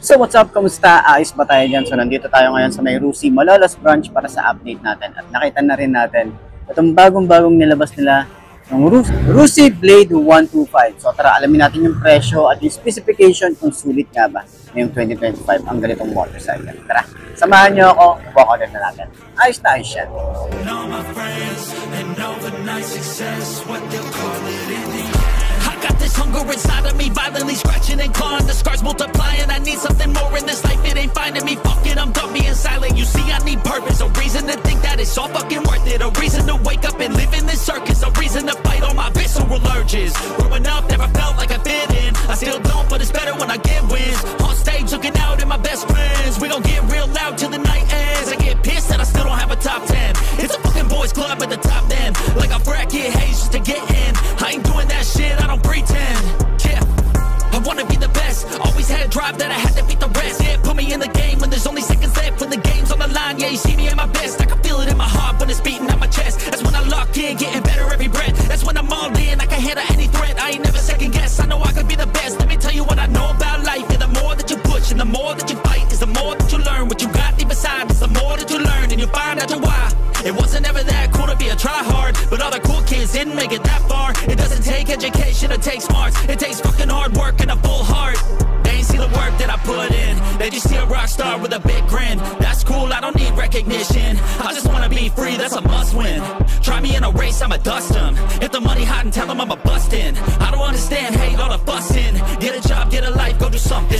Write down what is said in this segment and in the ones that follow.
So what's up? Kamusta? Ayos ba tayo dyan? So nandito tayo ngayon sa may Rusi Malolos branch para sa update natin. At nakita na rin natin itong bagong-bagong nilabas nila ng Rusi Blade 125. So tara, alamin natin yung presyo at yung specification kung sulit nga ba ngayong 2025 ang ganitong motorcycle. Tara, samahan nyo ako, walk order na natin. Ayos na ayos yan. Got this hunger inside of me, violently scratching and clawing. The scars multiplying, I need something more in this life. It ain't finding me, fuck it, I'm done being silent. You see, I need purpose, a reason to think that it's all fucking worth it. A reason to wake up and live in this circus. A reason to fight all my visceral urges. Growing up, never felt like I fit in. I still don't, but it's better when I get wins. On stage, looking out at my best friends. We gon' get real loud till the night ends. I get pissed that I still don't have a top 10. It's a fucking boys club at the top then. Like I bracket haze just to get in. I ain't doing that shit, I don't pretend. Yeah, I wanna be the best. Always had a drive that I had to beat the rest. Yeah, put me in the game when there's only seconds left. When the game's on the line, yeah, you see me at my best. I can feel it in my heart when it's beating at my chest. That's when I lock in, getting better every breath. That's when I'm all in, I can handle any threat. I ain't never second guess, I know I could be the best. Let me tell you what I know about life. Yeah, the more that you push and the more that you fight is the more that you learn. What you got deep inside is the more that you learn. And you'll find out your why. It wasn't ever that cool to be a try-hard, but all the cool kids didn't make it that far. It doesn't take education, it takes smarts. It takes fucking hard work and a full heart. They ain't see the work that I put in. They just see a rock star with a big grin. That's cool, I don't need recognition. I just wanna be free, that's a must-win. Try me in a race, I'ma dust them. If the money hot and tell them I'm a bustin'. I don't understand, hate all the fussing. Get a job, get a life, go do something.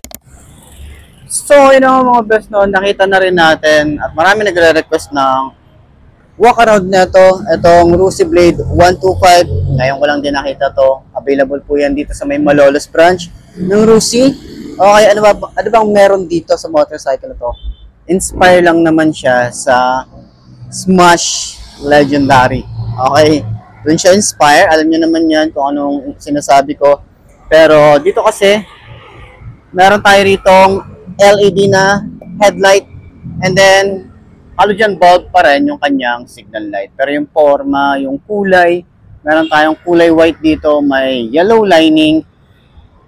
So yun ang mga best noon, nakita na rin natin at marami nagre-request ng walk around na to, itong Rusi Blade 125. Ngayon ko lang din nakita to. Available po yan dito sa may Malolos branch ng Rusi. Okay, ano bang meron dito sa motorcycle na to? Inspire lang naman siya sa Smash Legendary. Okay, dun siya inspire. Alam niyo naman yan kung anong sinasabi ko. Pero dito kasi, meron tayo ritong LED na headlight and then halogen bulb pa rin yung kanyang signal light. Pero yung forma, yung kulay, meron tayong kulay white dito, may yellow lining.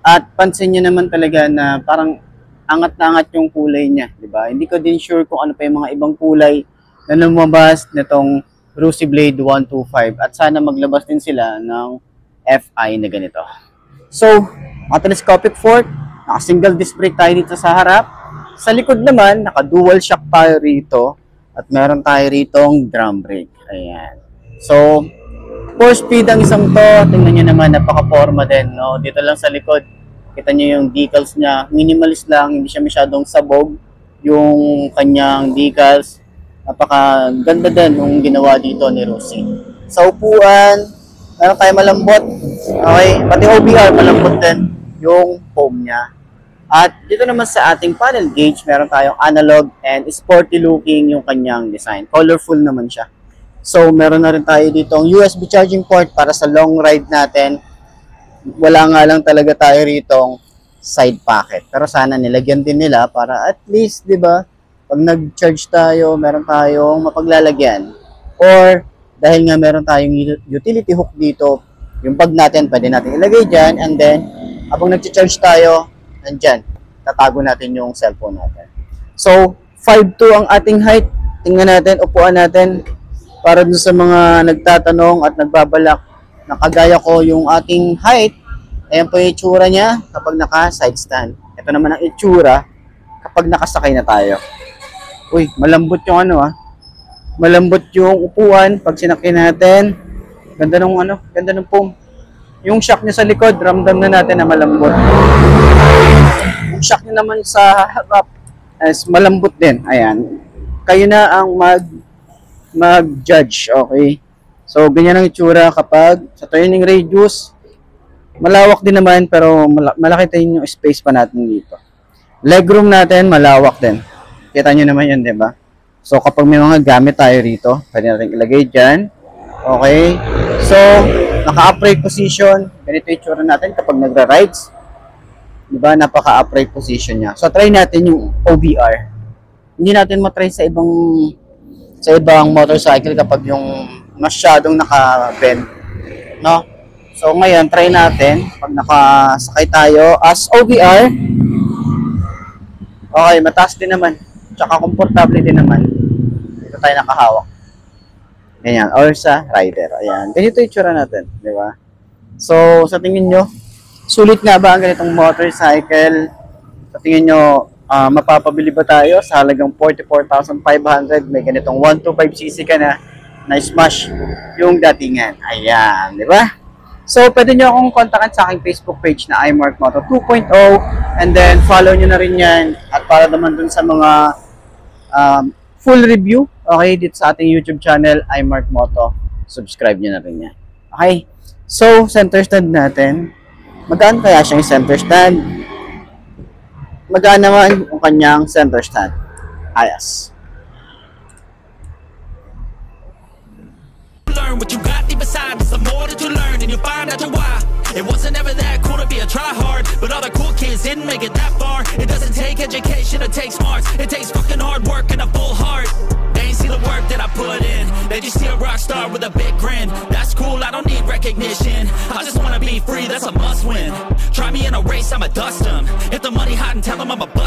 At pansin nyo naman talaga na parang angat na angat yung kulay niya, di ba? Hindi ko din sure kung ano pa yung mga ibang kulay na lumabas nitong Rusi Blade 125. At sana maglabas din sila ng FI na ganito. So, telescopic fork, naka-single disc brake tayo dito sa harap. Sa likod naman, naka-dual shock tayo rito. At meron tayo ritong drum brake. Ayan. So, 4-speed ang isang to. Tingnan nyo naman, napaka-forma din. No? Dito lang sa likod, kita nyo yung decals niya. Minimalist lang, hindi siya masyadong sabog. Yung kanyang decals. Napaka-ganda din yung ginawa dito ni Rusi. Sa upuan, meron tayo malambot. Okay, pati OBR, malambot din yung foam niya. At dito naman sa ating panel gauge, meron tayong analog and sporty looking yung kanyang design. Colorful naman siya. So, meron na rin tayo dito ang USB charging port para sa long ride natin. Wala nga lang talaga tayo ritong side pocket. Pero sana nilagyan din nila para at least, di ba, pag nag-charge tayo, meron tayong mapaglalagyan. Or, dahil nga meron tayong utility hook dito, yung bag natin, pwede natin ilagay dyan. And then, habang nag-charge tayo, nandyan, tatago natin yung cellphone natin. So, 5'2" ang ating height. Tingnan natin, upuan natin. Para dun sa mga nagtatanong at nagbabalak, nakagaya ko yung ating height. Ayan po yung itsura niya kapag naka-side stand. Ito naman ang itsura kapag nakasakay na tayo. Uy, malambot yung malambot yung upuan pag sinakay natin. Ganda ng foam. Yung shock niya sa likod, ramdam na natin na malambot. Yung shock niya naman sa harap is malambot din. Ayan. Kayo na ang mag-judge, okay? So, ganyan ang itsura kapag sa turning radius, malawak din naman pero malaki din yung space pa natin dito. Legroom natin, malawak din. Kita nyo naman yun, di ba? So, kapag may mga gamit tayo rito, pwede natin ilagay dyan. Okay? So, naka-upright position. Ganito yung itsura natin kapag nagra-rides. Diba? Napaka-upright position niya. So, try natin yung OBR. Hindi natin matry sa ibang motorcycle kapag yung masyadong naka-bend. No? So, ngayon, try natin. Pag nakasakay tayo as OBR, Okay, mataas din naman. Tsaka komportable din naman. Dito tayo nakahawak. Ganyan, or sa rider. Ayan, ganito yung itsura natin, di ba? So, sa tingin nyo, sulit nga ba ang ganitong motorcycle? Sa tingin nyo, mapapabili ba tayo sa halagang 44,500? May ganitong 125cc ka na smash yung datingan. Ayan, di ba? So, pwede nyo akong kontakan sa aking Facebook page na iMark Moto 2.0 and then follow nyo na rin yan at para naman dun sa mga full review, okay, dito sa ating YouTube channel, iMark Moto, subscribe nyo na rin yan. Okay, so, center stand natin. Magkaan kaya siyang center stand? Magkaan naman yung kanyang center stand? Ayos. Learn what you got deep inside, there's some more that you learn and you find out your why. It wasn't ever that cool to be a tryhard, but all the cool kids didn't make it that far. It doesn't take education, it takes smarts. It takes fucking hard work and a full heart. They ain't see the work that I put in. They just see a rock star with a big grin. That's cool, I don't need recognition. I just wanna be free, that's a must win. Try me in a race, I'ma dust 'em. If the money hot and tell 'em I'm a bust.